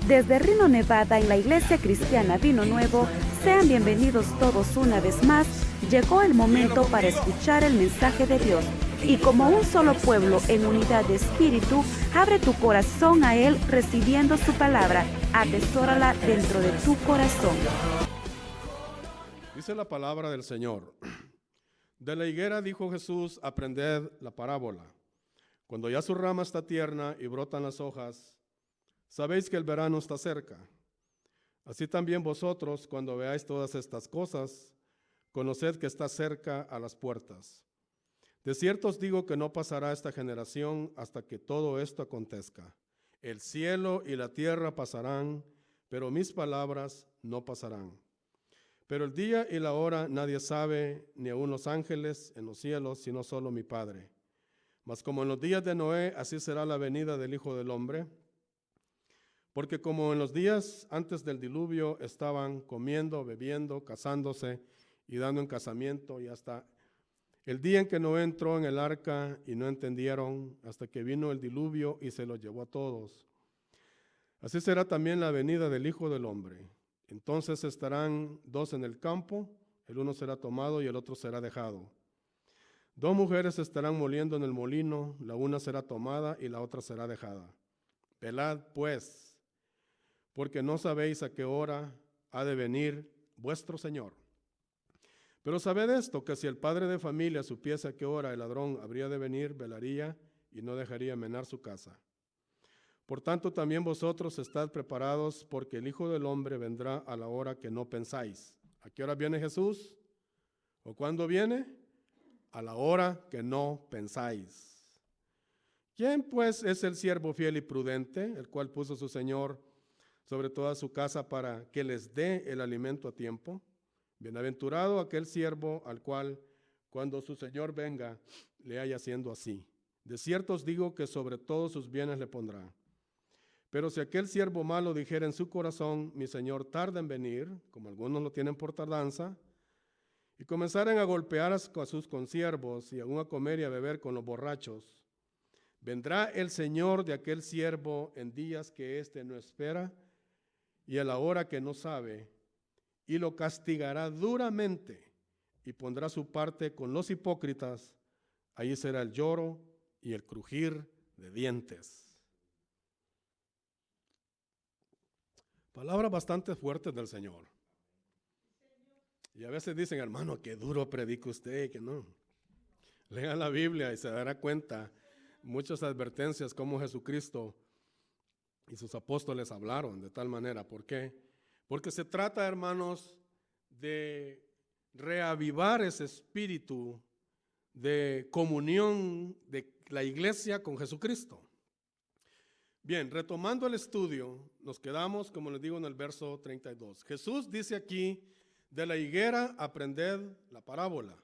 Desde Reno, Nevada, en la Iglesia Cristiana Vino Nuevo, sean bienvenidos todos una vez más. Llegó el momento para escuchar el mensaje de Dios. Y como un solo pueblo en unidad de espíritu, abre tu corazón a Él recibiendo su palabra. Atesórala dentro de tu corazón. Dice la palabra del Señor. De la higuera dijo Jesús, aprended la parábola. Cuando ya su rama está tierna y brotan las hojas, sabéis que el verano está cerca. Así también vosotros, cuando veáis todas estas cosas, conoced que está cerca a las puertas. De cierto os digo que no pasará esta generación hasta que todo esto acontezca. El cielo y la tierra pasarán, pero mis palabras no pasarán. Pero el día y la hora nadie sabe, ni aun los ángeles en los cielos, sino solo mi Padre. Mas como en los días de Noé, así será la venida del Hijo del Hombre. Porque como en los días antes del diluvio estaban comiendo, bebiendo, casándose y dando en casamiento, y hasta el día en que Noé entró en el arca y no entendieron, hasta que vino el diluvio y se los llevó a todos. Así será también la venida del Hijo del Hombre. Entonces estarán dos en el campo, el uno será tomado y el otro será dejado. Dos mujeres estarán moliendo en el molino, la una será tomada y la otra será dejada. Velad pues, porque no sabéis a qué hora ha de venir vuestro Señor. Pero sabed esto, que si el padre de familia supiese a qué hora el ladrón habría de venir, velaría y no dejaría menar su casa. Por tanto, también vosotros estad preparados, porque el Hijo del Hombre vendrá a la hora que no pensáis. ¿A qué hora viene Jesús? ¿O cuándo viene? A la hora que no pensáis. ¿Quién pues es el siervo fiel y prudente, el cual puso su Señor sobre toda su casa para que les dé el alimento a tiempo? Bienaventurado aquel siervo al cual, cuando su Señor venga, le haya haciendo así. De cierto os digo que sobre todos sus bienes le pondrá. Pero si aquel siervo malo dijera en su corazón, mi Señor tarda en venir, como algunos lo tienen por tardanza, y comenzaren a golpear a sus consiervos y aún a comer y a beber con los borrachos, vendrá el Señor de aquel siervo en días que éste no espera y a la hora que no sabe, y lo castigará duramente y pondrá su parte con los hipócritas. Allí será el lloro y el crujir de dientes. Palabras bastante fuertes del Señor. Y a veces dicen, hermano, qué duro predica usted, que no. Lean la Biblia y se dará cuenta muchas advertencias como Jesucristo y sus apóstoles hablaron de tal manera. ¿Por qué? Porque se trata, hermanos, de reavivar ese espíritu de comunión de la iglesia con Jesucristo. Bien, retomando el estudio, nos quedamos, como les digo, en el verso 32. Jesús dice aquí, de la higuera aprended la parábola.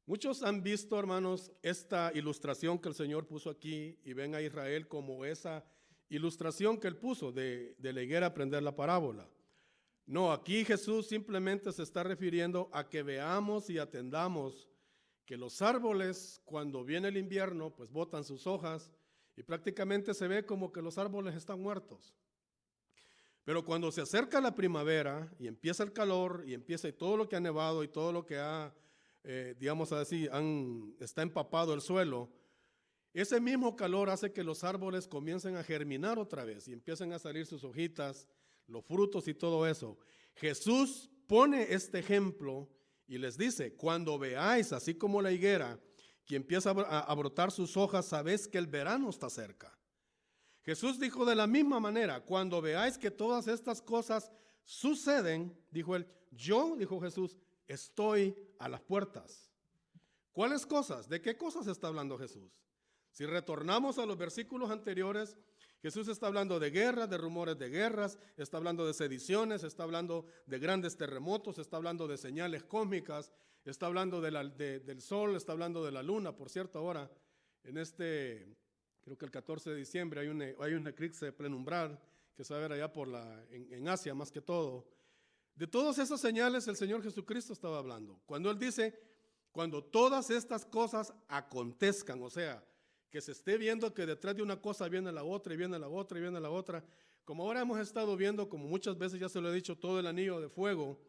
Muchos han visto, hermanos, esta ilustración que el Señor puso aquí y ven a Israel como esa ilustración que Él puso de la higuera aprender la parábola. No, aquí Jesús simplemente se está refiriendo a que veamos y atendamos que los árboles, cuando viene el invierno, pues botan sus hojas y prácticamente se ve como que los árboles están muertos. Pero cuando se acerca la primavera y empieza el calor y empieza todo lo que ha nevado y todo lo que ha, digamos así, está empapado el suelo, ese mismo calor hace que los árboles comiencen a germinar otra vez y empiecen a salir sus hojitas, los frutos y todo eso. Jesús pone este ejemplo y les dice, cuando veáis, así como la higuera, que empieza a brotar sus hojas, sabéis que el verano está cerca. Jesús dijo de la misma manera, cuando veáis que todas estas cosas suceden, dijo él, yo, dijo Jesús, estoy a las puertas. ¿Cuáles cosas? ¿De qué cosas está hablando Jesús? Si retornamos a los versículos anteriores, Jesús está hablando de guerras, de rumores de guerras, está hablando de sediciones, está hablando de grandes terremotos, está hablando de señales cósmicas, está hablando del sol, está hablando de la luna. Por cierto, ahora, creo que el 14 de diciembre hay un eclipse plenumbral que se va a ver allá en Asia más que todo. De todas esas señales el Señor Jesucristo estaba hablando. Cuando Él dice, cuando todas estas cosas acontezcan, o sea, que se esté viendo que detrás de una cosa viene la otra y viene la otra y viene la otra, como ahora hemos estado viendo, como muchas veces ya se lo he dicho, todo el anillo de fuego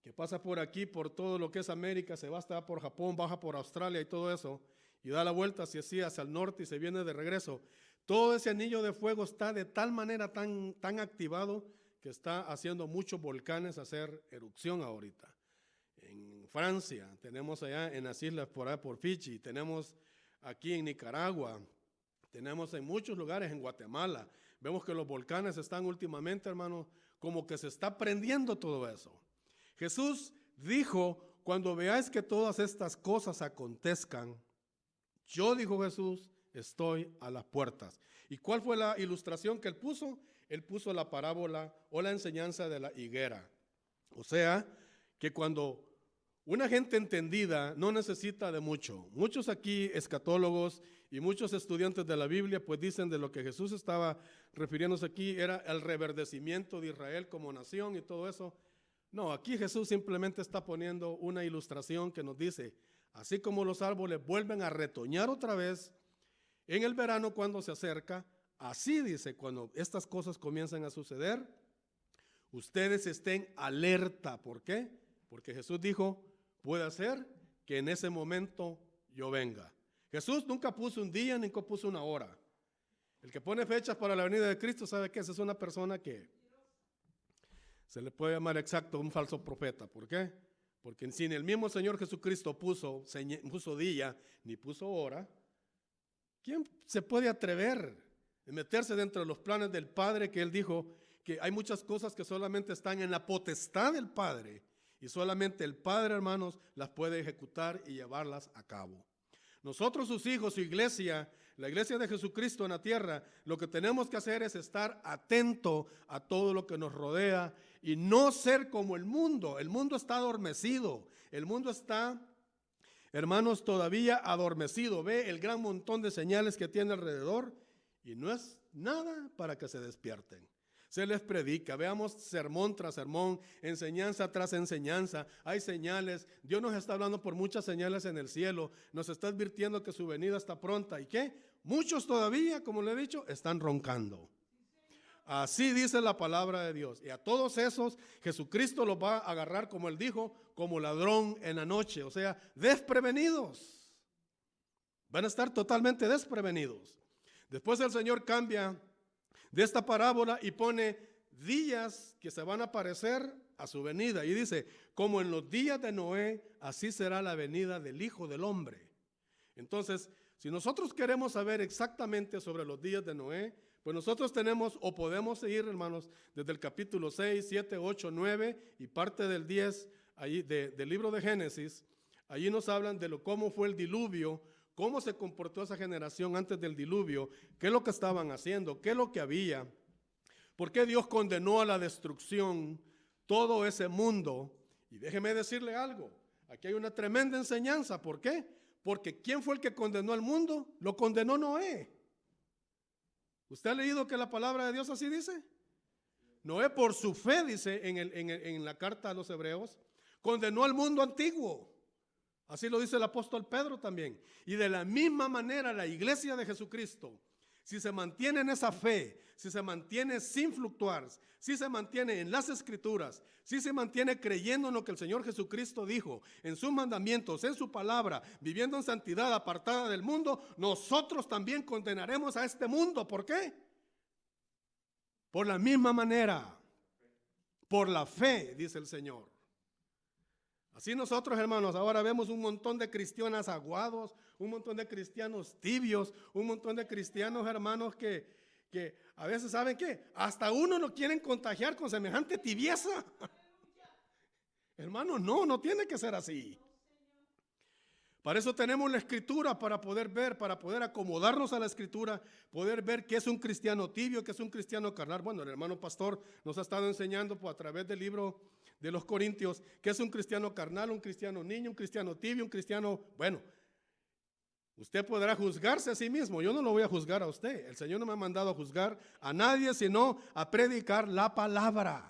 que pasa por aquí, por todo lo que es América, se va hasta por Japón, baja por Australia y todo eso, y da la vuelta hacia el norte y se viene de regreso. Todo ese anillo de fuego está de tal manera tan activado que está haciendo muchos volcanes hacer erupción ahorita. En Francia, tenemos allá en las islas por allá por Fiji, tenemos aquí en Nicaragua, tenemos en muchos lugares en Guatemala. Vemos que los volcanes están últimamente, hermanos, como que se está prendiendo todo eso. Jesús dijo, cuando veáis que todas estas cosas acontezcan, yo, dijo Jesús, estoy a las puertas. ¿Y cuál fue la ilustración que él puso? Él puso la parábola o la enseñanza de la higuera. O sea, que cuando una gente entendida no necesita de mucho. Muchos aquí escatólogos y muchos estudiantes de la Biblia pues dicen de lo que Jesús estaba refiriéndose aquí era el reverdecimiento de Israel como nación y todo eso. No, aquí Jesús simplemente está poniendo una ilustración que nos dice, así como los árboles vuelven a retoñar otra vez en el verano cuando se acerca, así dice, cuando estas cosas comienzan a suceder, ustedes estén alerta. ¿Por qué? Porque Jesús dijo, puede ser que en ese momento yo venga. Jesús nunca puso un día, ni puso una hora. El que pone fechas para la venida de Cristo, ¿sabe qué? Esa es una persona que se le puede llamar exacto un falso profeta. ¿Por qué? Porque si el mismo Señor Jesucristo puso día, ni puso hora, ¿quién se puede atrever a meterse dentro de los planes del Padre? Que Él dijo que hay muchas cosas que solamente están en la potestad del Padre y solamente el Padre, hermanos, las puede ejecutar y llevarlas a cabo. Nosotros, sus hijos, su iglesia, la iglesia de Jesucristo en la tierra, lo que tenemos que hacer es estar atento a todo lo que nos rodea y no ser como el mundo. El mundo está adormecido, el mundo está, hermanos, todavía adormecido. Ve el gran montón de señales que tiene alrededor y no es nada para que se despierten. Se les predica, veamos sermón tras sermón, enseñanza tras enseñanza, hay señales, Dios nos está hablando por muchas señales en el cielo, nos está advirtiendo que su venida está pronta. ¿Y qué? Muchos todavía, como le he dicho, están roncando. Así dice la palabra de Dios. Y a todos esos, Jesucristo los va a agarrar, como Él dijo, como ladrón en la noche, o sea, desprevenidos. Van a estar totalmente desprevenidos. Después el Señor cambia de esta parábola y pone días que se van a parecer a su venida. Y dice, como en los días de Noé, así será la venida del Hijo del Hombre. Entonces, si nosotros queremos saber exactamente sobre los días de Noé, pues nosotros tenemos o podemos seguir, hermanos, desde el capítulo 6, 7, 8, 9 y parte del 10 allí del libro de Génesis. Allí nos hablan de cómo fue el diluvio, cómo se comportó esa generación antes del diluvio, qué es lo que estaban haciendo, qué es lo que había, por qué Dios condenó a la destrucción todo ese mundo. Y déjeme decirle algo, aquí hay una tremenda enseñanza. ¿Por qué? Porque ¿quién fue el que condenó al mundo? Lo condenó Noé. ¿Usted ha leído que la palabra de Dios así dice? Noé por su fe, dice en la carta a los Hebreos, condenó al mundo antiguo. Así lo dice el apóstol Pedro también. Y de la misma manera la iglesia de Jesucristo, si se mantiene en esa fe, si se mantiene sin fluctuar, si se mantiene en las escrituras, si se mantiene creyendo en lo que el Señor Jesucristo dijo, en sus mandamientos, en su palabra, viviendo en santidad apartada del mundo, nosotros también condenaremos a este mundo. ¿Por qué? Por la misma manera, por la fe, dice el Señor. Así nosotros, hermanos, ahora vemos un montón de cristianos aguados, un montón de cristianos tibios, un montón de cristianos, hermanos, que a veces, ¿saben qué? Hasta uno lo quieren contagiar con semejante tibieza. Hermanos, no tiene que ser así. Para eso tenemos la escritura, para poder ver, para poder acomodarnos a la escritura, poder ver qué es un cristiano tibio, qué es un cristiano carnal. Bueno, el hermano pastor nos ha estado enseñando a través del libro de los Corintios qué es un cristiano carnal, un cristiano niño, un cristiano tibio, un cristiano, bueno, usted podrá juzgarse a sí mismo. Yo no lo voy a juzgar a usted. El Señor no me ha mandado a juzgar a nadie, sino a predicar la palabra.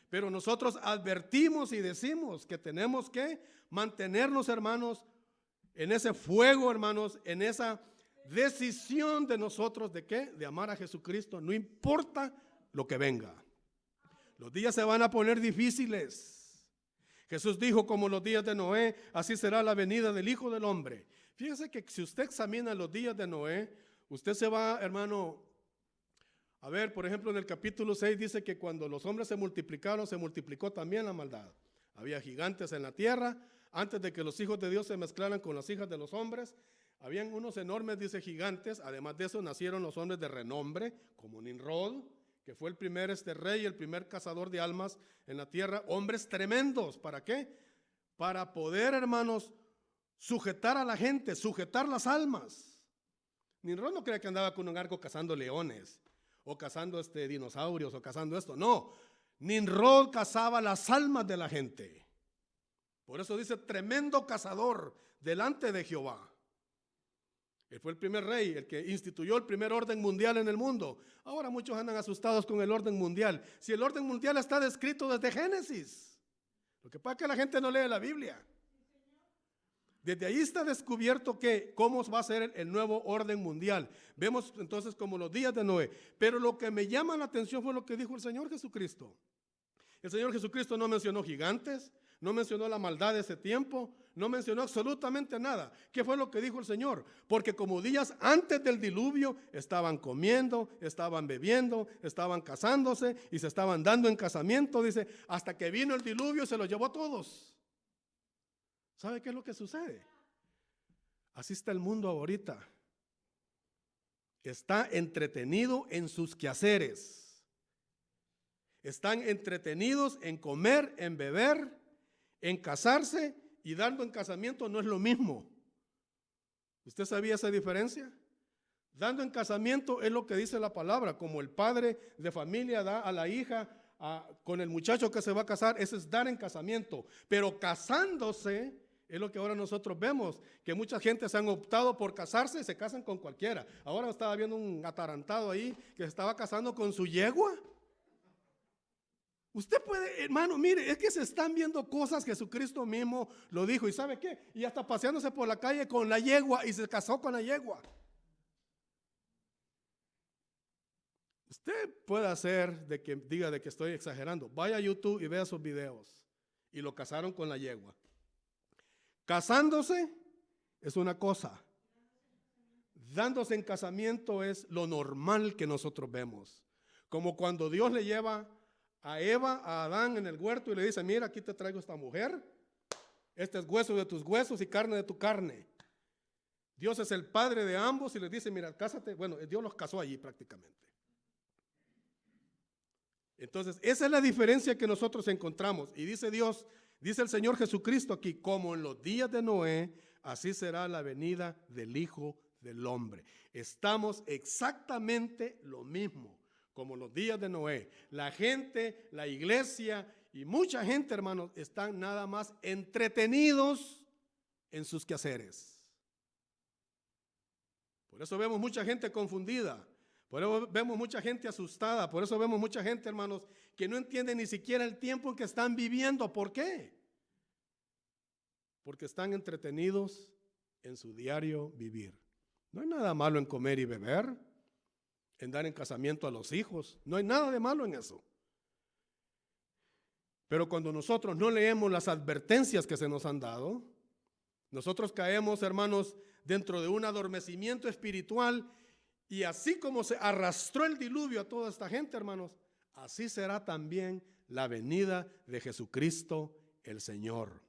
Pero nosotros advertimos y decimos que tenemos que mantenernos, hermanos, en ese fuego, hermanos, en esa Decisión de nosotros de qué? De amar a Jesucristo, no importa lo que venga. Los días se van a poner difíciles. Jesús dijo, como los días de Noé, así será la venida del Hijo del Hombre. Fíjese que si usted examina los días de Noé, usted se va, hermano, a ver, por ejemplo, en el capítulo 6 dice que cuando los hombres se multiplicaron, se multiplicó también la maldad. Había gigantes en la tierra, antes de que los hijos de Dios se mezclaran con las hijas de los hombres. Habían unos enormes, dice, gigantes. Además de eso nacieron los hombres de renombre, como Nimrod, que fue el primer rey, el primer cazador de almas en la tierra. Hombres tremendos, ¿para qué? Para poder, hermanos, sujetar a la gente, sujetar las almas. Nimrod no creía que andaba con un arco cazando leones, o cazando dinosaurios, o cazando esto. No, Nimrod cazaba las almas de la gente. Por eso dice, tremendo cazador delante de Jehová. Él fue el primer rey, el que instituyó el primer orden mundial en el mundo. Ahora muchos andan asustados con el orden mundial. Si el orden mundial está descrito desde Génesis. Lo que pasa es que la gente no lee la Biblia. Desde ahí está descubierto que cómo va a ser el nuevo orden mundial. Vemos entonces como los días de Noé. Pero lo que me llama la atención fue lo que dijo el Señor Jesucristo. El Señor Jesucristo no mencionó gigantes, no mencionó la maldad de ese tiempo, no mencionó absolutamente nada. ¿Qué fue lo que dijo el Señor? Porque como días antes del diluvio estaban comiendo, estaban bebiendo, estaban casándose y se estaban dando en casamiento, dice, hasta que vino el diluvio y se los llevó a todos. ¿Sabe qué es lo que sucede? Así está el mundo ahorita. Está entretenido en sus quehaceres. Están entretenidos en comer, en beber, en casarse, y dando en casamiento no es lo mismo. ¿Usted sabía esa diferencia? Dando en casamiento es lo que dice la palabra, como el padre de familia da a la hija con el muchacho que se va a casar, ese es dar en casamiento. Pero casándose es lo que ahora nosotros vemos, que mucha gente se han optado por casarse y se casan con cualquiera. Ahora estaba viendo un atarantado ahí que se estaba casando con su yegua. Usted puede, hermano, mire, es que se están viendo cosas, Jesucristo mismo lo dijo, ¿y sabe qué? Y hasta paseándose por la calle con la yegua y se casó con la yegua. Usted puede hacer de que diga de que estoy exagerando. Vaya a YouTube y vea sus videos. Y lo casaron con la yegua. Casándose es una cosa. Dándose en casamiento es lo normal que nosotros vemos. Como cuando Dios le lleva a Eva, a Adán en el huerto y le dice, mira, aquí te traigo esta mujer, este es hueso de tus huesos y carne de tu carne. Dios es el padre de ambos y les dice, mira, cásate. Bueno, Dios los casó allí prácticamente. Entonces, esa es la diferencia que nosotros encontramos. Y dice Dios, dice el Señor Jesucristo aquí, como en los días de Noé, así será la venida del Hijo del Hombre. Estamos exactamente lo mismo. Como los días de Noé. La gente, la iglesia y mucha gente, hermanos, están nada más entretenidos en sus quehaceres. Por eso vemos mucha gente confundida. Por eso vemos mucha gente asustada. Por eso vemos mucha gente, hermanos, que no entiende ni siquiera el tiempo en que están viviendo. ¿Por qué? Porque están entretenidos en su diario vivir. No hay nada malo en comer y beber, en dar en casamiento a los hijos. No hay nada de malo en eso. Pero cuando nosotros no leemos las advertencias que se nos han dado, nosotros caemos, hermanos, dentro de un adormecimiento espiritual, y así como se arrastró el diluvio a toda esta gente, hermanos, así será también la venida de Jesucristo el Señor.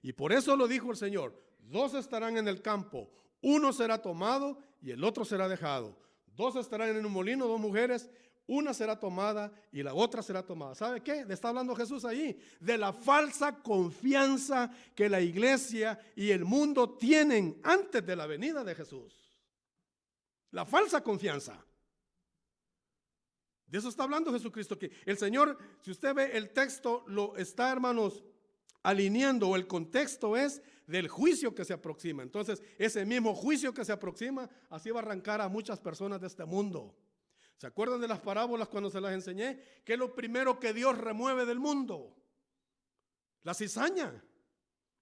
Y por eso lo dijo el Señor, 2 estarán en el campo, uno será tomado y el otro será dejado. 2 estarán en un molino, 2 mujeres, una será tomada y la otra será tomada. ¿Sabe qué? Le está hablando Jesús ahí, de la falsa confianza que la iglesia y el mundo tienen antes de la venida de Jesús. La falsa confianza. De eso está hablando Jesucristo, que el Señor, si usted ve el texto, lo está, hermanos, alineando, o el contexto es del juicio que se aproxima. Entonces, ese mismo juicio que se aproxima, así va a arrancar a muchas personas de este mundo. ¿Se acuerdan de las parábolas cuando se las enseñé? ¿Qué es lo primero que Dios remueve del mundo? La cizaña.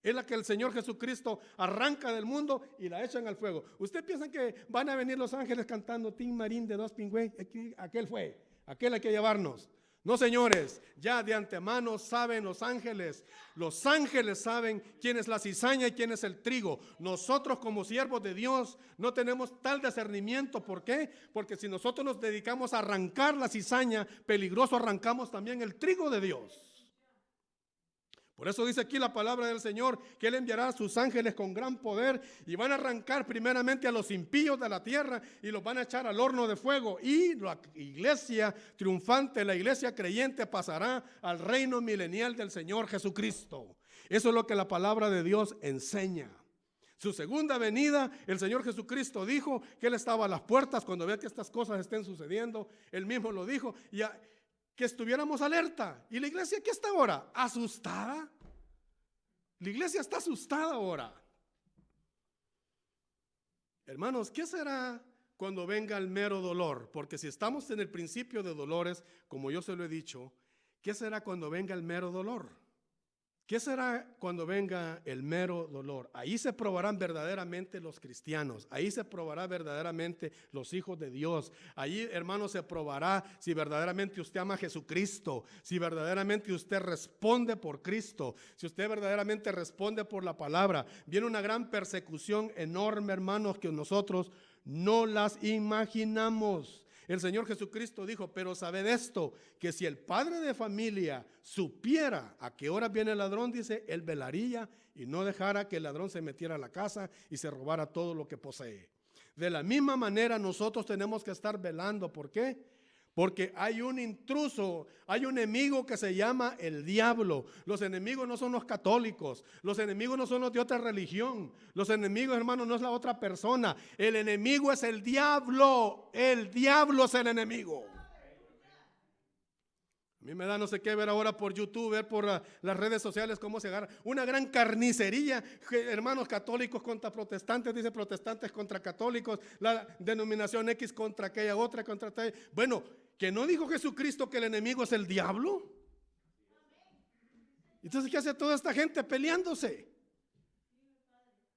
Es la que el Señor Jesucristo arranca del mundo y la echan al fuego. ¿Usted piensa que van a venir los ángeles cantando Tin Marín de dos pingües? Aquel fue, aquel hay que llevarnos. No, señores, ya de antemano saben los ángeles saben quién es la cizaña y quién es el trigo. Nosotros como siervos de Dios no tenemos tal discernimiento. ¿Por qué? Porque si nosotros nos dedicamos a arrancar la cizaña, peligroso arrancamos también el trigo de Dios. Por eso dice aquí la palabra del Señor, que Él enviará a sus ángeles con gran poder y van a arrancar primeramente a los impíos de la tierra y los van a echar al horno de fuego. Y la iglesia triunfante, la iglesia creyente pasará al reino milenial del Señor Jesucristo. Eso es lo que la palabra de Dios enseña. Su segunda venida, el Señor Jesucristo dijo que Él estaba a las puertas cuando vea que estas cosas estén sucediendo. Él mismo lo dijo, que estuviéramos alerta. ¿Y la iglesia qué está ahora? ¿Asustada? La iglesia está asustada ahora. Hermanos, ¿qué será cuando venga el mero dolor? Porque si estamos en el principio de dolores, como yo se lo he dicho, ¿qué será cuando venga el mero dolor? ¿Qué será cuando venga el mero dolor? Ahí se probarán verdaderamente los cristianos. Ahí se probará verdaderamente los hijos de Dios. Ahí, hermanos, se probará si verdaderamente usted ama a Jesucristo, si verdaderamente usted responde por Cristo, si usted verdaderamente responde por la palabra. Viene una gran persecución enorme, hermanos, que nosotros no las imaginamos. El Señor Jesucristo dijo, pero sabed esto, que si el padre de familia supiera a qué hora viene el ladrón, dice, él velaría y no dejara que el ladrón se metiera a la casa y se robara todo lo que posee. De la misma manera nosotros tenemos que estar velando. ¿Por qué? Porque hay un intruso, hay un enemigo que se llama el diablo. Los enemigos no son los católicos, los enemigos no son los de otra religión, los enemigos, hermanos, no es la otra persona. El enemigo es el diablo es el enemigo. A mí me da no sé qué ver ahora por YouTube, ver por las redes sociales cómo se agarra una gran carnicería, hermanos, católicos contra protestantes, dice protestantes contra católicos, la denominación X contra aquella otra, contra aquella. Bueno, ¿que no dijo Jesucristo que el enemigo es el diablo? Entonces, ¿qué hace toda esta gente peleándose?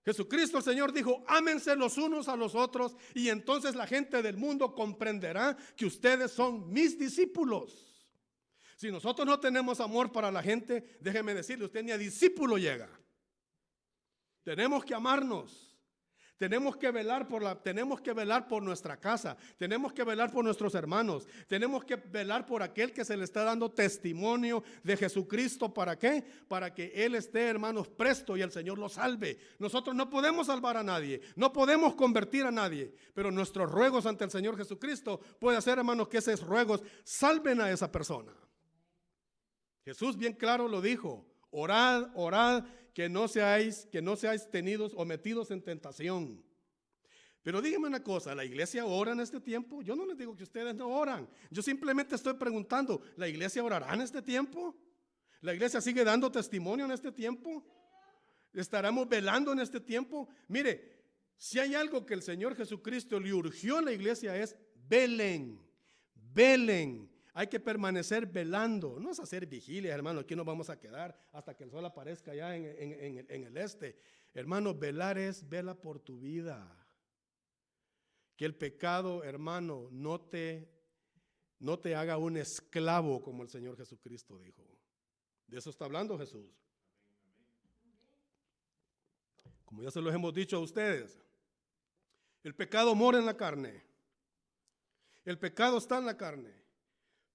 Jesucristo el Señor dijo, ámense los unos a los otros y entonces la gente del mundo comprenderá que ustedes son mis discípulos. Si nosotros no tenemos amor para la gente, déjeme decirle, usted ni a discípulo llega. Tenemos que amarnos. Tenemos que velar por nuestra casa, tenemos que velar por nuestros hermanos, tenemos que velar por aquel que se le está dando testimonio de Jesucristo. ¿Para qué? Para que Él esté, hermanos, presto y el Señor lo salve. Nosotros no podemos salvar a nadie, no podemos convertir a nadie, pero nuestros ruegos ante el Señor Jesucristo puede hacer, hermanos, que esos ruegos salven a esa persona. Jesús bien claro lo dijo, orad, orad, que no seáis tenidos o metidos en tentación. Pero dígame una cosa, ¿la iglesia ora en este tiempo? Yo no les digo que ustedes no oran, yo simplemente estoy preguntando, ¿la iglesia orará en este tiempo? ¿La iglesia sigue dando testimonio en este tiempo? ¿Estaremos velando en este tiempo? Mire, si hay algo que el Señor Jesucristo le urgió a la iglesia es velen, velen. Hay que permanecer velando, no es hacer vigilia, hermano. Aquí nos vamos a quedar hasta que el sol aparezca allá en el este. Hermano, velar es vela por tu vida. Que el pecado, hermano, no te haga un esclavo, como el Señor Jesucristo dijo. De eso está hablando Jesús. Como ya se los hemos dicho a ustedes, el pecado mora en la carne. El pecado está en la carne.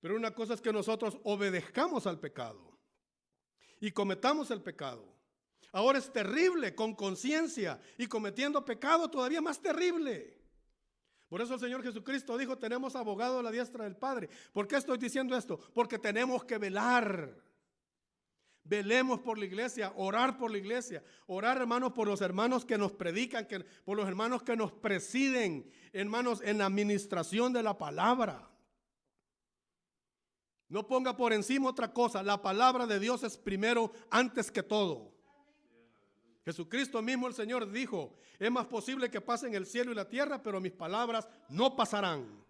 Pero una cosa es que nosotros obedezcamos al pecado y cometamos el pecado. Ahora es terrible con conciencia y cometiendo pecado todavía más terrible. Por eso el Señor Jesucristo dijo, tenemos abogado a la diestra del Padre. ¿Por qué estoy diciendo esto? Porque tenemos que velar. Velemos por la iglesia, orar por la iglesia, orar, hermanos, por los hermanos que nos predican, por los hermanos que nos presiden, hermanos, en la administración de la palabra. No ponga por encima otra cosa. La palabra de Dios es primero antes que todo. Jesucristo mismo, el Señor, dijo, es más posible que pasen el cielo y la tierra, pero mis palabras no pasarán.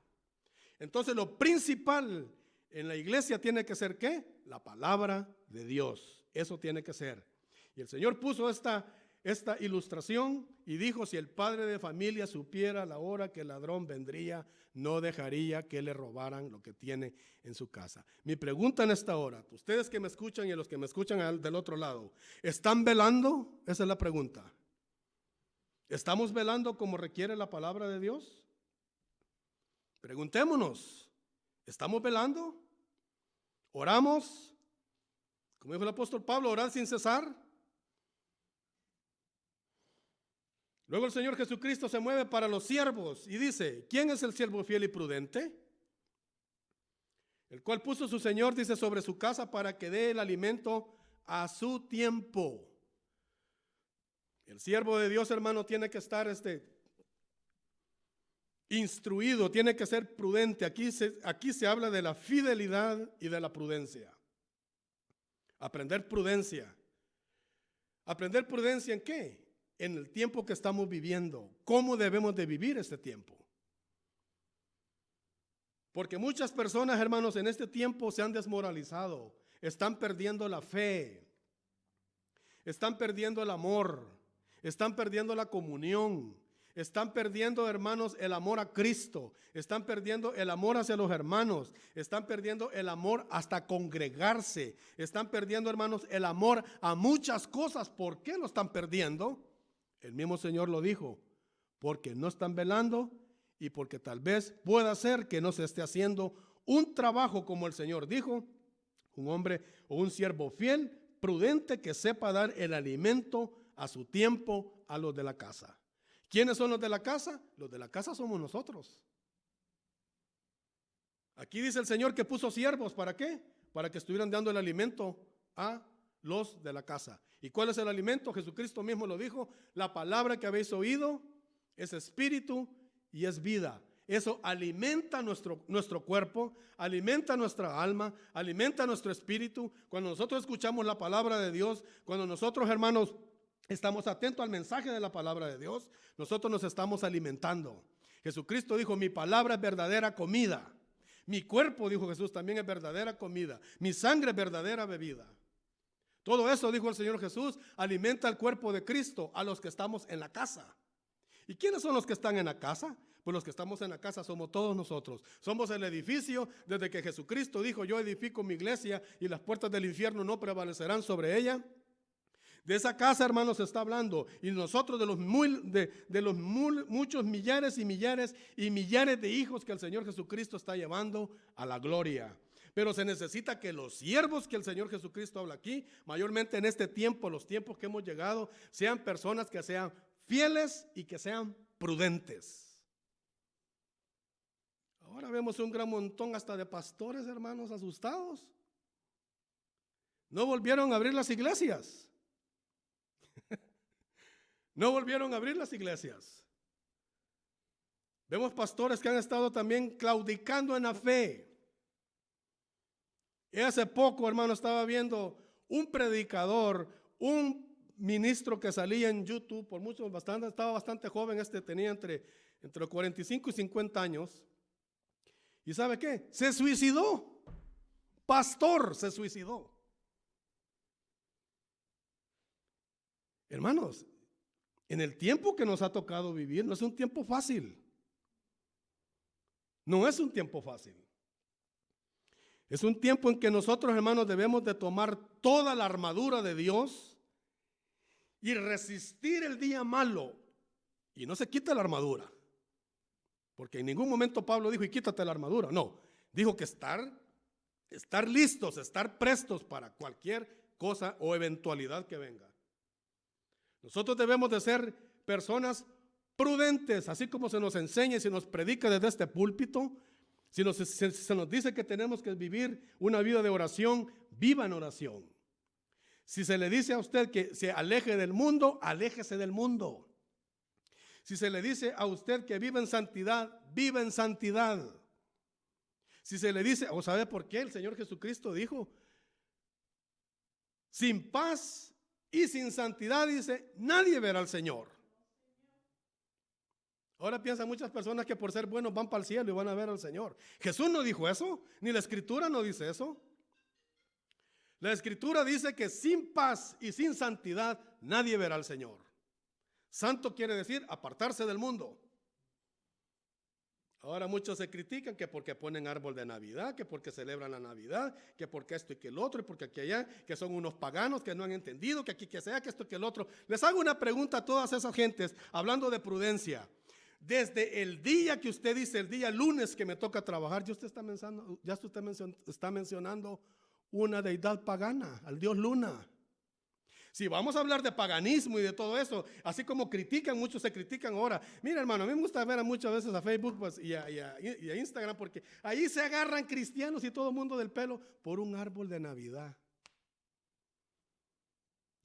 Entonces lo principal en la iglesia tiene que ser ¿qué? La palabra de Dios. Eso tiene que ser. Y el Señor puso esta ilustración y dijo: si el padre de familia supiera la hora que el ladrón vendría, no dejaría que le robaran lo que tiene en su casa. Mi pregunta en esta hora, ustedes que me escuchan y los que me escuchan del otro lado, ¿están velando? Esa es la pregunta. ¿Estamos velando como requiere la palabra de Dios? Preguntémonos, ¿estamos velando? ¿Oramos? Como dijo el apóstol Pablo, orar sin cesar. Luego el Señor Jesucristo se mueve para los siervos y dice: ¿quién es el siervo fiel y prudente? El cual puso su Señor, dice, sobre su casa para que dé el alimento a su tiempo. El siervo de Dios, hermano, tiene que estar instruido, tiene que ser prudente. Aquí se habla de la fidelidad y de la prudencia. Aprender prudencia. ¿Aprender prudencia en qué? En el tiempo que estamos viviendo. ¿Cómo debemos de vivir este tiempo? Porque muchas personas, hermanos, en este tiempo se han desmoralizado. Están perdiendo la fe. Están perdiendo el amor. Están perdiendo la comunión. Están perdiendo, hermanos, el amor a Cristo. Están perdiendo el amor hacia los hermanos. Están perdiendo el amor hasta congregarse. Están perdiendo, hermanos, el amor a muchas cosas. ¿Por qué lo están perdiendo? El mismo Señor lo dijo: porque no están velando y porque tal vez pueda ser que no se esté haciendo un trabajo como el Señor dijo, un hombre o un siervo fiel, prudente, que sepa dar el alimento a su tiempo a los de la casa. ¿Quiénes son los de la casa? Los de la casa somos nosotros. Aquí dice el Señor que puso siervos, ¿para qué? Para que estuvieran dando el alimento a los de la casa. ¿Y cuál es el alimento? Jesucristo mismo lo dijo: la palabra que habéis oído es espíritu y es vida. Eso alimenta nuestro cuerpo, alimenta nuestra alma, alimenta nuestro espíritu. Cuando nosotros escuchamos la palabra de Dios, cuando nosotros, hermanos, estamos atentos al mensaje de la palabra de Dios, nosotros nos estamos alimentando. Jesucristo dijo: mi palabra es verdadera comida. Mi cuerpo, dijo Jesús, también es verdadera comida. Mi sangre es verdadera bebida. Todo eso, dijo el Señor Jesús, alimenta el cuerpo de Cristo, a los que estamos en la casa. ¿Y quiénes son los que están en la casa? Pues los que estamos en la casa somos todos nosotros. Somos el edificio desde que Jesucristo dijo: yo edifico mi iglesia y las puertas del infierno no prevalecerán sobre ella. De esa casa, hermanos, se está hablando. Y nosotros de los muchos millares y millares y millares de hijos que el Señor Jesucristo está llevando a la gloria. Pero se necesita que los siervos que el Señor Jesucristo habla aquí, mayormente en este tiempo, los tiempos que hemos llegado, sean personas que sean fieles y que sean prudentes. Ahora vemos un gran montón hasta de pastores, hermanos, asustados. No volvieron a abrir las iglesias. No volvieron a abrir las iglesias. Vemos pastores que han estado también claudicando en la fe. Y hace poco, hermano, estaba viendo un predicador, un ministro que salía en YouTube, estaba bastante joven, tenía entre 45 y 50 años. ¿Y sabe qué? Se suicidó. Pastor se suicidó. Hermanos, en el tiempo que nos ha tocado vivir, no es un tiempo fácil. No es un tiempo fácil. Es un tiempo en que nosotros, hermanos, debemos de tomar toda la armadura de Dios y resistir el día malo. Y no se quita la armadura. Porque en ningún momento Pablo dijo: y quítate la armadura. No, dijo que estar listos, estar prestos para cualquier cosa o eventualidad que venga. Nosotros debemos de ser personas prudentes, así como se nos enseña y se nos predica desde este púlpito. Si se nos dice que tenemos que vivir una vida de oración, viva en oración. Si se le dice a usted que se aleje del mundo, aléjese del mundo. Si se le dice a usted que viva en santidad, viva en santidad. Si se le dice, ¿o sabe por qué el Señor Jesucristo dijo? Sin paz y sin santidad, dice, nadie verá al Señor. Ahora piensan muchas personas que por ser buenos van para el cielo y van a ver al Señor. Jesús no dijo eso, ni la Escritura no dice eso. La Escritura dice que sin paz y sin santidad nadie verá al Señor. Santo quiere decir apartarse del mundo. Ahora muchos se critican que porque ponen árbol de Navidad, que porque celebran la Navidad, que porque esto y que el otro, y porque aquí allá, que son unos paganos que no han entendido, que aquí que sea, que esto y que el otro. Les hago una pregunta a todas esas gentes, hablando de prudencia. Desde el día que usted dice, el día lunes que me toca trabajar, ya usted está mencionando una deidad pagana, al dios Luna. Si vamos a hablar de paganismo y de todo eso, así como critican, muchos se critican ahora. Mira, hermano, a mí me gusta ver muchas veces a Facebook pues, y a Instagram, porque ahí se agarran cristianos y todo el mundo del pelo por un árbol de Navidad.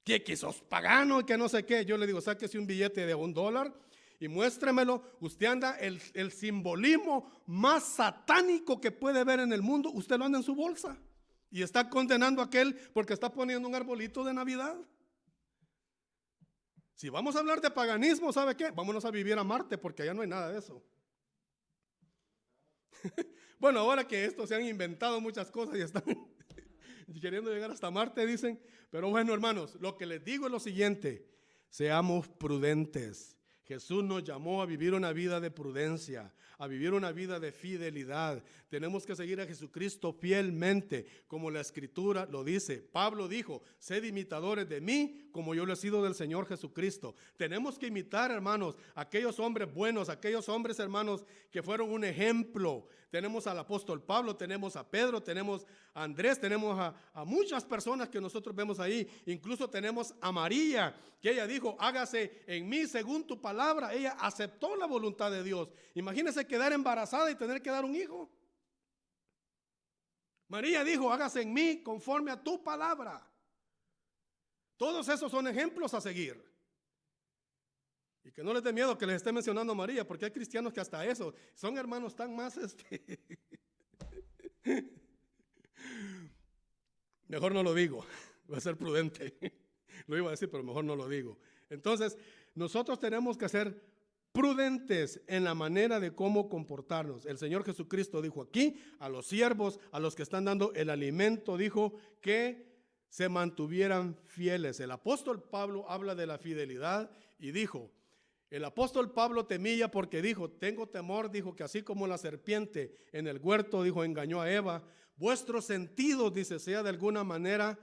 Que sos pagano y que no sé qué. Yo le digo, sáquese un billete de $1 y muéstremelo. Usted anda el simbolismo más satánico que puede ver en el mundo, usted lo anda en su bolsa. Y está condenando a aquel porque está poniendo un arbolito de Navidad. Si vamos a hablar de paganismo, ¿sabe qué? Vámonos a vivir a Marte, porque allá no hay nada de eso. Bueno, ahora que esto se han inventado muchas cosas y están queriendo llegar hasta Marte, dicen. Pero bueno, hermanos, lo que les digo es lo siguiente: seamos prudentes. Jesús nos llamó a vivir una vida de prudencia, a vivir una vida de fidelidad. Tenemos que seguir a Jesucristo fielmente, como la Escritura lo dice. Pablo dijo, sed imitadores de mí, como yo lo he sido del Señor Jesucristo. Tenemos que imitar, hermanos, aquellos hombres buenos, aquellos hombres, hermanos, que fueron un ejemplo. Tenemos al apóstol Pablo, tenemos a Pedro, tenemos a Andrés, tenemos a muchas personas que nosotros vemos ahí. Incluso tenemos a María, que ella dijo, hágase en mí según tu palabra. Ella aceptó la voluntad de Dios. Imagínense quedar embarazada y tener que dar un hijo. María dijo, hágase en mí conforme a tu palabra. Todos esos son ejemplos a seguir. Y que no les dé miedo que les esté mencionando a María, porque hay cristianos que hasta eso son hermanos tan más Mejor no lo digo, voy a ser prudente. Lo iba a decir, pero mejor no lo digo. Entonces, nosotros tenemos que ser prudentes en la manera de cómo comportarnos. El Señor Jesucristo dijo aquí a los siervos, a los que están dando el alimento, dijo que se mantuvieran fieles. El apóstol Pablo habla de la fidelidad y dijo, el apóstol Pablo temía porque dijo, tengo temor, dijo, que así como la serpiente en el huerto, dijo, engañó a Eva, vuestros sentidos, dice, sea de alguna manera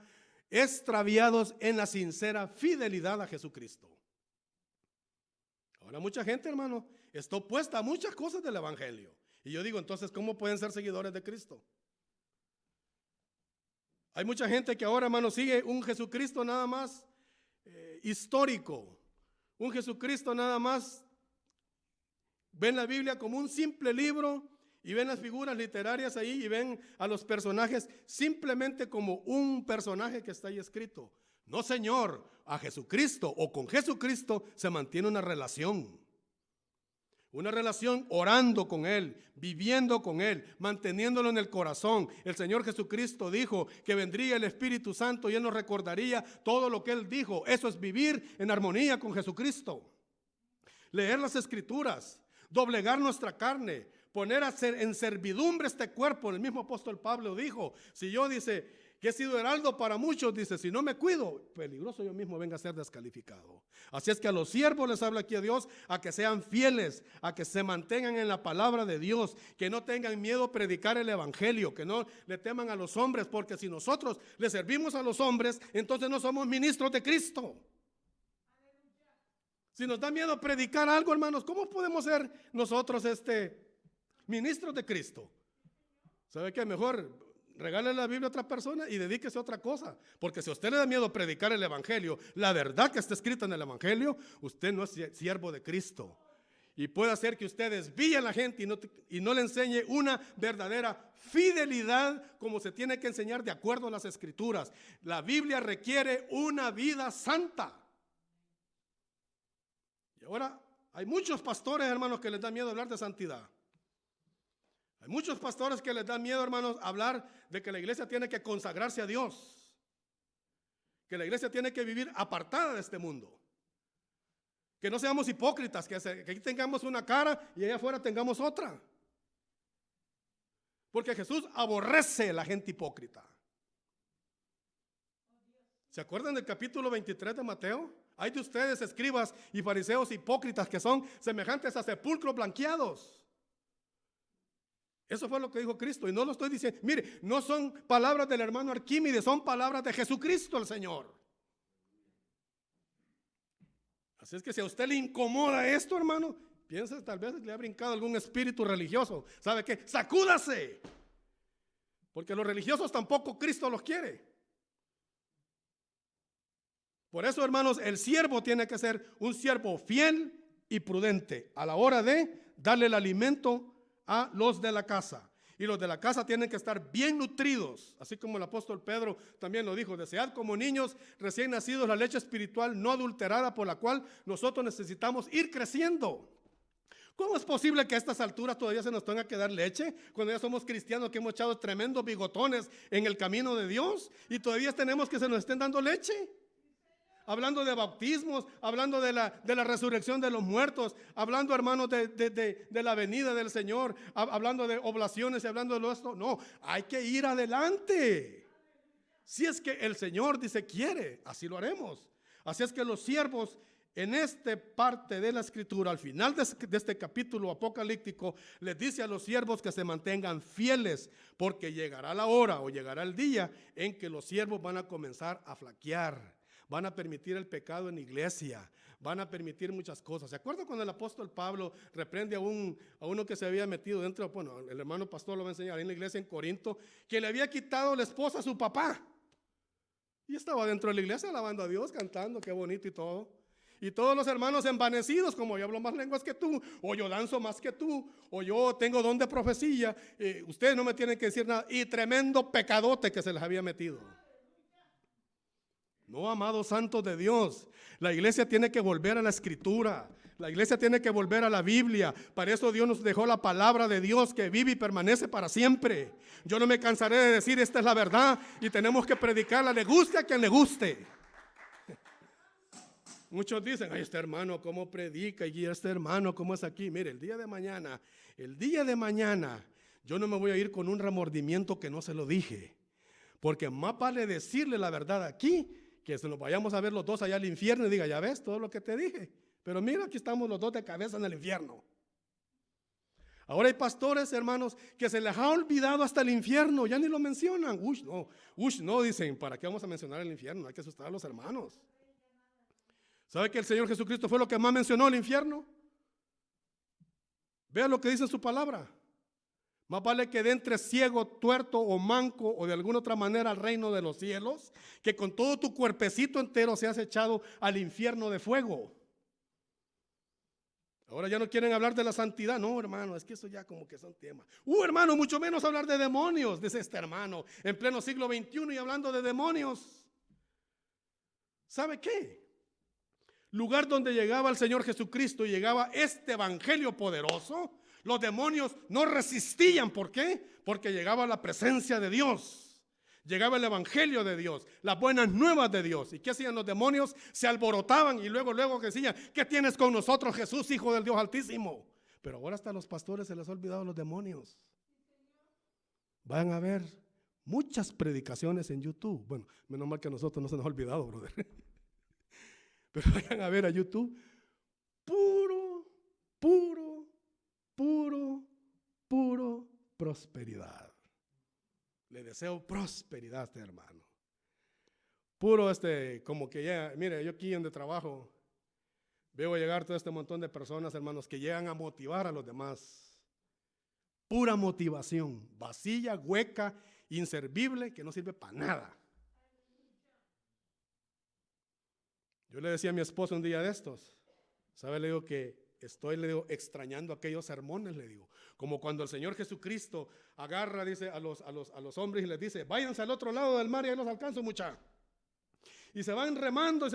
extraviados en la sincera fidelidad a Jesucristo. Ahora mucha gente, hermano, está opuesta a muchas cosas del evangelio. Y yo digo, entonces, ¿cómo pueden ser seguidores de Cristo? Hay mucha gente que ahora, hermano, sigue un Jesucristo nada más histórico. Un Jesucristo nada más, ven la Biblia como un simple libro y ven las figuras literarias ahí y ven a los personajes simplemente como un personaje que está ahí escrito. No, señor, a Jesucristo o con Jesucristo se mantiene una relación orando con Él, viviendo con Él, manteniéndolo en el corazón. El Señor Jesucristo dijo que vendría el Espíritu Santo y Él nos recordaría todo lo que Él dijo. Eso es vivir en armonía con Jesucristo. Leer las Escrituras, doblegar nuestra carne, poner en servidumbre este cuerpo. El mismo apóstol Pablo dijo, si yo, dice, que he sido heraldo para muchos, dice, si no me cuido, peligroso yo mismo venga a ser descalificado. Así es que a los siervos les habla aquí a Dios, a que sean fieles, a que se mantengan en la palabra de Dios, que no tengan miedo a predicar el evangelio, que no le teman a los hombres, porque si nosotros le servimos a los hombres, entonces no somos ministros de Cristo. Si nos da miedo predicar algo, hermanos, ¿cómo podemos ser nosotros ministros de Cristo? ¿Sabe qué? Mejor regale la Biblia a otra persona y dedíquese a otra cosa. Porque si a usted le da miedo predicar el evangelio, la verdad que está escrita en el evangelio, usted no es siervo de Cristo. Y puede hacer que usted desvíe a la gente y no le enseñe una verdadera fidelidad como se tiene que enseñar de acuerdo a las Escrituras. La Biblia requiere una vida santa. Y ahora hay muchos pastores, hermanos, que les da miedo hablar de santidad. Hay muchos pastores que les dan miedo, hermanos, hablar de que la iglesia tiene que consagrarse a Dios, que la iglesia tiene que vivir apartada de este mundo, que no seamos hipócritas, que aquí tengamos una cara y allá afuera tengamos otra, porque Jesús aborrece a la gente hipócrita. ¿Se acuerdan del capítulo 23 de Mateo? Hay de ustedes, escribas y fariseos hipócritas, que son semejantes a sepulcros blanqueados. Eso fue lo que dijo Cristo, y no lo estoy diciendo. Mire, no son palabras del hermano Arquímedes, son palabras de Jesucristo el Señor. Así es que si a usted le incomoda esto, hermano, piense, tal vez le ha brincado algún espíritu religioso. ¿Sabe qué? Sacúdase. Porque los religiosos tampoco Cristo los quiere. Por eso, hermanos, el siervo tiene que ser un siervo fiel y prudente a la hora de darle el alimento a los de la casa. Y los de la casa tienen que estar bien nutridos, así como el apóstol Pedro también lo dijo: desead como niños recién nacidos la leche espiritual no adulterada, por la cual nosotros necesitamos ir creciendo. ¿Cómo es posible que a estas alturas todavía se nos tenga que dar leche, cuando ya somos cristianos que hemos echado tremendos bigotones en el camino de Dios, y todavía tenemos que se nos estén dando leche? Hablando de bautismos, hablando de la resurrección de los muertos, hablando, hermanos, de la venida del Señor, hablando de oblaciones y hablando de esto. No, hay que ir adelante. Si es que el Señor dice quiere, así lo haremos. Así es que los siervos en esta parte de la escritura, al final de este capítulo apocalíptico, les dice a los siervos que se mantengan fieles, porque llegará la hora o llegará el día en que los siervos van a comenzar a flaquear. Van a permitir el pecado en la iglesia, van a permitir muchas cosas. ¿Se acuerdan cuando el apóstol Pablo reprende a uno que se había metido dentro? Bueno, el hermano pastor lo va a enseñar en la iglesia en Corinto, que le había quitado la esposa a su papá. Y estaba dentro de la iglesia alabando a Dios, cantando, qué bonito y todo. Y todos los hermanos envanecidos, como yo hablo más lenguas que tú, o yo danzo más que tú, o yo tengo don de profecía, ustedes no me tienen que decir nada. Y tremendo pecadote que se les había metido. No, amados santos de Dios, la iglesia tiene que volver a la escritura, la iglesia tiene que volver a la Biblia. Para eso Dios nos dejó la palabra de Dios que vive y permanece para siempre. Yo no me cansaré de decir esta es la verdad y tenemos que predicarla, le guste a quien le guste. Muchos dicen, ay, este hermano cómo predica, y este hermano cómo es aquí. Mire, el día de mañana yo no me voy a ir con un remordimiento que no se lo dije, porque más vale decirle la verdad aquí que se nos vayamos a ver los dos allá al infierno y diga, ya ves todo lo que te dije, pero mira, aquí estamos los dos de cabeza en el infierno. Ahora hay pastores, hermanos, que se les ha olvidado hasta el infierno, ya ni lo mencionan. No, dicen, ¿para qué vamos a mencionar el infierno? Hay que asustar a los hermanos. ¿Sabe que el Señor Jesucristo fue lo que más mencionó el infierno? Vea lo que dice en su palabra. Más vale que entre ciego, tuerto o manco o de alguna otra manera al reino de los cielos, que con todo tu cuerpecito entero seas echado al infierno de fuego. Ahora ya no quieren hablar de la santidad. No, hermano, es que eso ya como que son temas. Hermano, mucho menos hablar de demonios, dice este hermano, en pleno siglo XXI y hablando de demonios. ¿Sabe qué? Lugar donde llegaba el Señor Jesucristo y llegaba este evangelio poderoso, los demonios no resistían. ¿Por qué? Porque llegaba la presencia de Dios, llegaba el evangelio de Dios, las buenas nuevas de Dios. ¿Y qué hacían los demonios? Se alborotaban y luego que decían, ¿qué tienes con nosotros, Jesús, Hijo del Dios Altísimo? Pero ahora hasta a los pastores se les ha olvidado los demonios. Van a ver muchas predicaciones en YouTube. Bueno, menos mal que a nosotros no se nos ha olvidado, brother. Pero vayan a ver a YouTube, puro prosperidad. Le deseo prosperidad a este hermano. Puro como que ya, mire, yo aquí donde trabajo, veo llegar todo este montón de personas, hermanos, que llegan a motivar a los demás. Pura motivación, vacía, hueca, inservible, que no sirve para nada. Yo le decía a mi esposo un día de estos, ¿sabe? Le digo que estoy extrañando aquellos sermones, le digo, como cuando el Señor Jesucristo agarra, dice, a los hombres y les dice, váyanse al otro lado del mar y ahí los alcanzo, mucha. Y se van remando,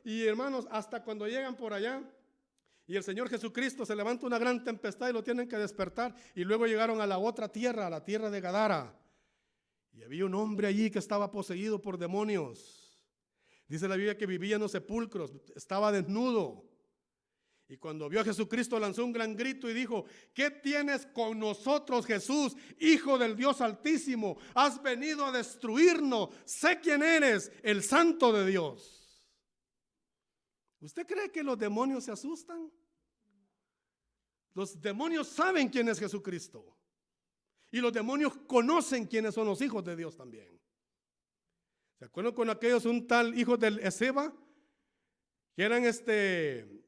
y hermanos, hasta cuando llegan por allá, y el Señor Jesucristo se levanta una gran tempestad y lo tienen que despertar, y luego llegaron a la otra tierra, a la tierra de Gadara, y había un hombre allí que estaba poseído por demonios. Dice la Biblia que vivía en los sepulcros, estaba desnudo. Y cuando vio a Jesucristo lanzó un gran grito y dijo: ¿qué tienes con nosotros, Jesús, Hijo del Dios Altísimo? Has venido a destruirnos. Sé quién eres, el Santo de Dios. ¿Usted cree que los demonios se asustan? Los demonios saben quién es Jesucristo. Y los demonios conocen quiénes son los hijos de Dios también. ¿Se acuerdan con aquellos, un tal hijo del Ezeba? Que eran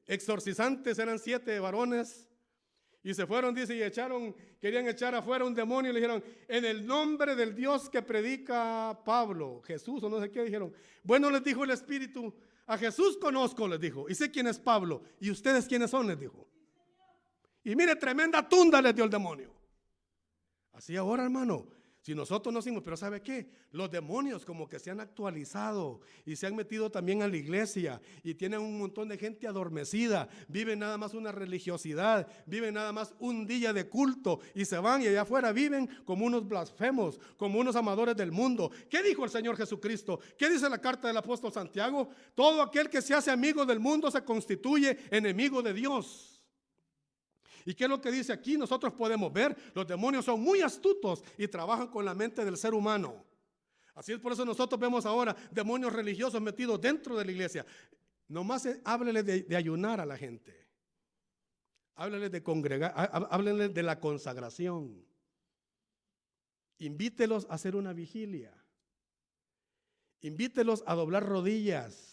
exorcizantes, eran 7 varones. Y se fueron, dice, y querían echar afuera un demonio. Y le dijeron: en el nombre del Dios que predica Pablo, Jesús o no sé qué, dijeron. Bueno, les dijo el Espíritu: a Jesús conozco, les dijo, y sé quién es Pablo. ¿Y ustedes quiénes son?, les dijo. Y mire, tremenda tunda les dio el demonio. Así ahora, hermano, si nosotros no hicimos, pero ¿sabe qué? Los demonios como que se han actualizado y se han metido también a la iglesia y tienen un montón de gente adormecida, viven nada más una religiosidad, viven nada más un día de culto y se van, y allá afuera viven como unos blasfemos, como unos amadores del mundo. ¿Qué dijo el Señor Jesucristo? ¿Qué dice la carta del apóstol Santiago? Todo aquel que se hace amigo del mundo se constituye enemigo de Dios. ¿Y qué es lo que dice aquí? Nosotros podemos ver, los demonios son muy astutos y trabajan con la mente del ser humano. Así es, por eso nosotros vemos ahora demonios religiosos metidos dentro de la iglesia. Nomás háblele de ayunar a la gente. Háblele de congregar, háblele de la consagración. Invítelos a hacer una vigilia. Invítelos a doblar rodillas.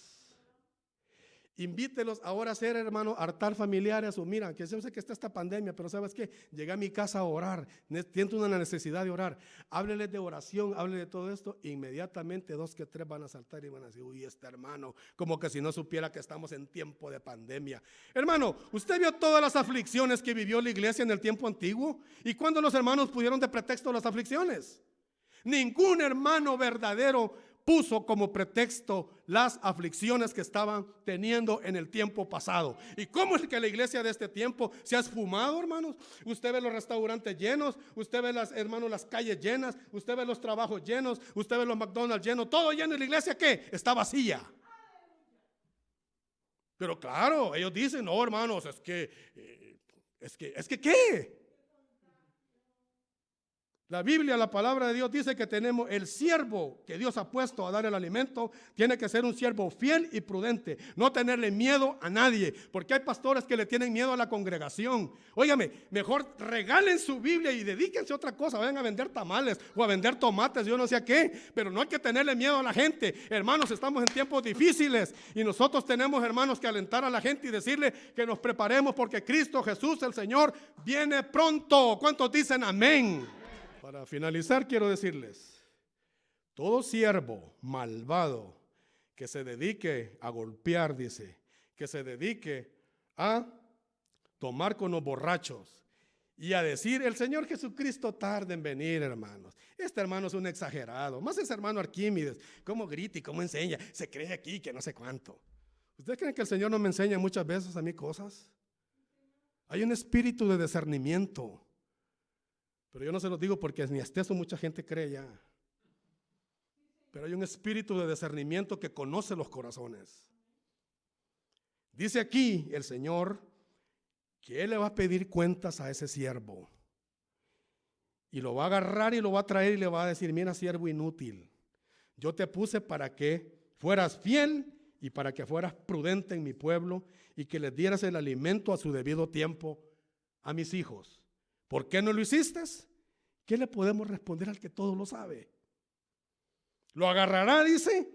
Invítelos ahora a hacer, hermano, altar familiares. O mira, que yo sé que está esta pandemia, pero ¿sabes qué? Llegué a mi casa a orar, siento una necesidad de orar. Hábleles de oración, hábleles de todo esto. Inmediatamente 2 que 3 van a saltar y van a decir: uy, este hermano, como que si no supiera que estamos en tiempo de pandemia. Hermano, ¿usted vio todas las aflicciones que vivió la iglesia en el tiempo antiguo? ¿Y cuándo los hermanos pusieron de pretexto las aflicciones? Ningún hermano verdadero puso como pretexto las aflicciones que estaban teniendo en el tiempo pasado. ¿Y cómo es que la iglesia de este tiempo se ha esfumado, hermanos? Usted ve los restaurantes llenos, usted ve las calles llenas, usted ve los trabajos llenos, usted ve los McDonald's llenos, todo lleno. ¿Y la iglesia qué? Está vacía. Pero claro, ellos dicen: no, hermanos, es que ¿qué? La Biblia, la palabra de Dios dice que tenemos el siervo que Dios ha puesto a dar el alimento. Tiene que ser un siervo fiel y prudente, no tenerle miedo a nadie, porque hay pastores que le tienen miedo a la congregación. Óigame, mejor regalen su Biblia y dedíquense a otra cosa, vayan a vender tamales o a vender tomates, yo no sé a qué, pero no hay que tenerle miedo a la gente. Hermanos, estamos en tiempos difíciles y nosotros tenemos, hermanos, que alentar a la gente y decirle que nos preparemos, porque Cristo Jesús el Señor viene pronto. ¿Cuántos dicen amén? Para finalizar, quiero decirles: todo siervo malvado que se dedique a golpear, dice, que se dedique a tomar con los borrachos y a decir: el Señor Jesucristo tarda en venir, hermanos. Este hermano es un exagerado, más ese hermano Arquímedes, cómo grita y cómo enseña, se cree aquí que no sé cuánto. ¿Ustedes creen que el Señor no me enseña muchas veces a mí cosas? Hay un espíritu de discernimiento. Pero yo no se los digo porque ni hasta eso mucha gente cree ya. Pero hay un espíritu de discernimiento que conoce los corazones. Dice aquí el Señor que Él le va a pedir cuentas a ese siervo. Y lo va a agarrar y lo va a traer y le va a decir: mira, siervo inútil, yo te puse para que fueras fiel y para que fueras prudente en mi pueblo y que les dieras el alimento a su debido tiempo a mis hijos. ¿Por qué no lo hiciste? ¿Qué le podemos responder al que todo lo sabe? Lo agarrará, dice,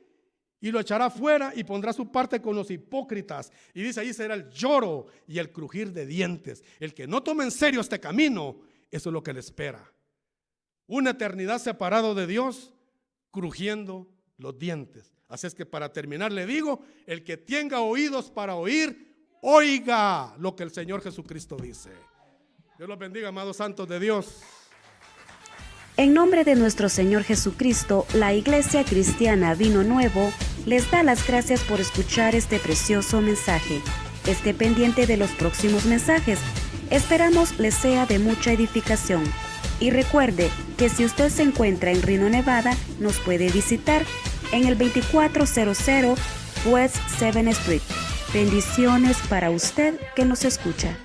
y lo echará fuera y pondrá su parte con los hipócritas. Y dice: ahí será el lloro y el crujir de dientes. El que no tome en serio este camino, eso es lo que le espera. Una eternidad separado de Dios, crujiendo los dientes. Así es que para terminar le digo: el que tenga oídos para oír, oiga lo que el Señor Jesucristo dice. Dios los bendiga, amados santos de Dios. En nombre de nuestro Señor Jesucristo, la Iglesia Cristiana Vino Nuevo les da las gracias por escuchar este precioso mensaje. Esté pendiente de los próximos mensajes. Esperamos les sea de mucha edificación. Y recuerde que si usted se encuentra en Reno, Nevada, nos puede visitar en el 2400 West 7th Street. Bendiciones para usted que nos escucha.